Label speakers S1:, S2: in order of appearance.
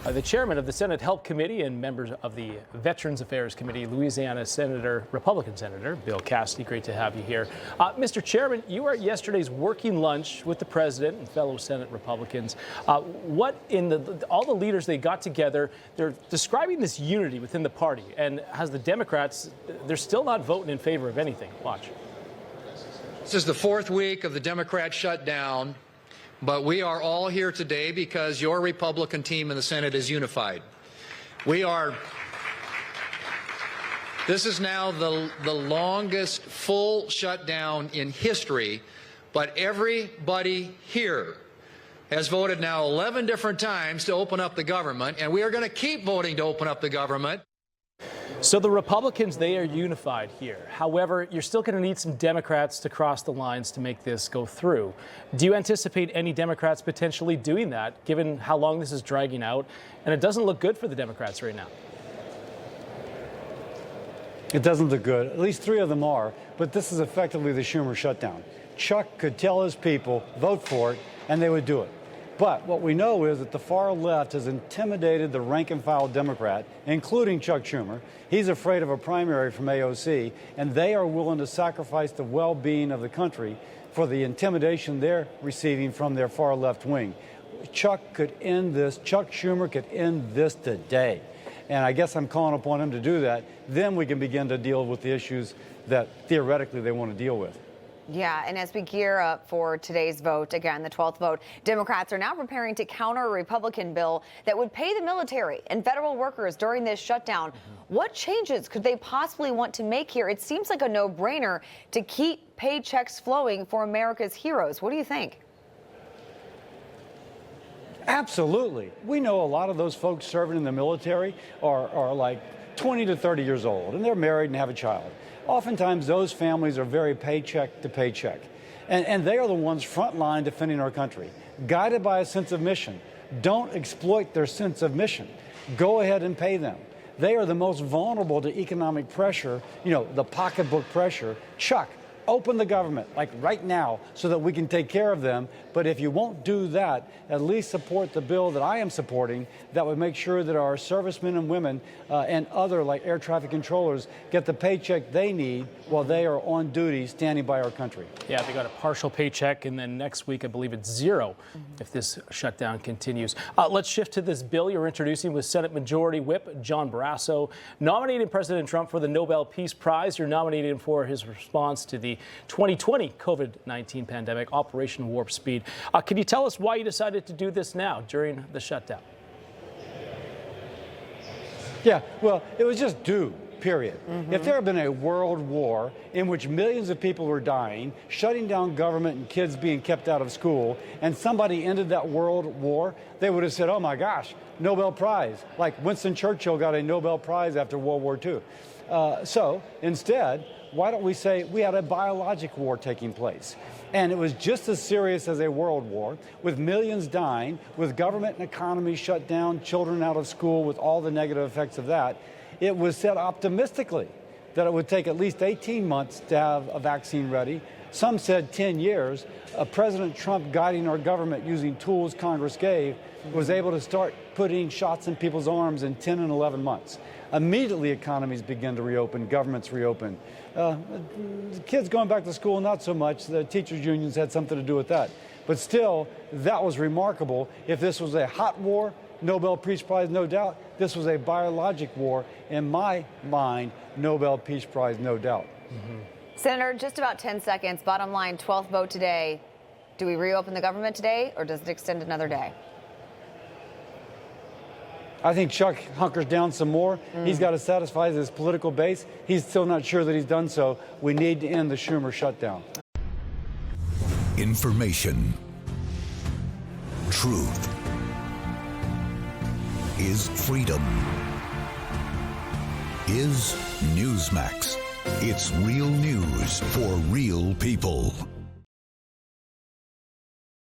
S1: The chairman of the Senate Help Committee and members of the Veterans Affairs Committee, Louisiana Republican Senator Bill Cassidy. Great to have you here. Mr. Chairman, you were at yesterday's working lunch with the president and fellow Senate Republicans. All the leaders, they got together, they're describing this unity within the party. And as the Democrats, they're still not voting in favor of anything. Watch.
S2: This is the fourth week of the Democrat shutdown. But we are all here today because your Republican team in the Senate is unified. This is now the longest full shutdown in history, but everybody here has voted now 11 different times to open up the government, and we are going to keep voting to open up the government.
S1: So the Republicans, they are unified here. However, you're still going to need some Democrats to cross the lines to make this go through. Do you anticipate any Democrats potentially doing that, given how long this is dragging out? And it doesn't look good for the Democrats right now.
S3: It doesn't look good. At least 3 of them are. But this is effectively the Schumer shutdown. Chuck could tell his people, vote for it, and they would do it. But what we know is that the far left has intimidated the rank-and-file Democrat, including Chuck Schumer. He's afraid of a primary from AOC, and they are willing to sacrifice the well-being of the country for the intimidation they're receiving from their far left wing. Chuck Schumer could end this today. And I guess I'm calling upon him to do that. Then we can begin to deal with the issues that theoretically they want to deal with.
S4: Yeah, and as we gear up for today's vote, again, the 12th vote, Democrats are now preparing to counter a Republican bill that would pay the military and federal workers during this shutdown. What changes could they possibly want to make here? It seems like a no-brainer to keep paychecks flowing for America's heroes. What do you think?
S3: Absolutely. We know a lot of those folks serving in the military are like 20 to 30 years old, and they're married and have a child. Oftentimes, those families are very paycheck to paycheck. And they are the ones frontline defending our country, guided by a sense of mission. Don't exploit their sense of mission. Go ahead and pay them. They are the most vulnerable to economic pressure, the pocketbook pressure. Chuck, open the government, like right now, so that we can take care of them. But if you won't do that, at least support the bill that I am supporting that would make sure that our servicemen and women and other, like air traffic controllers, get the paycheck they need while they are on duty standing by our country.
S1: Yeah, they got a partial paycheck, and then next week, I believe it's zero if this shutdown continues. Let's shift to this bill you're introducing with Senate Majority Whip John Barrasso, nominating President Trump for the Nobel Peace Prize. You're nominating him for his response to the 2020 COVID-19 pandemic, Operation Warp Speed. Can you tell us why you decided to do this now during the shutdown?
S3: Yeah, well, it was just due, period. If there had been a world war in which millions of people were dying, shutting down government and kids being kept out of school, and somebody ended that world war, they would have said, oh my gosh, Nobel Prize. Like Winston Churchill got a Nobel Prize after World War II. So instead, why don't we say we had a biologic war taking place? And it was just as serious as a world war, with millions dying, with government and economy shut down, children out of school, with all the negative effects of that. It was said optimistically that it would take at least 18 months to have a vaccine ready. Some said 10 years. President Trump, guiding our government using tools Congress gave, was able to start putting shots in people's arms in 10 and 11 months. Immediately, economies began to reopen, governments reopened. Kids going back to school, not so much. The teachers' unions had something to do with that. But still, that was remarkable. If this was a hot war, Nobel Peace Prize, no doubt. This was a biologic war. In my mind, Nobel Peace Prize, no doubt.
S4: Senator, just about 10 seconds. Bottom line, 12th vote today. Do we reopen the government today, or does it extend another day?
S3: I think Chuck hunkers down some more. He's got to satisfy his political base. He's still not sure that he's done so. We need to end the Schumer shutdown.
S5: Information. Truth. Is freedom. Is Newsmax. It's real news for real people.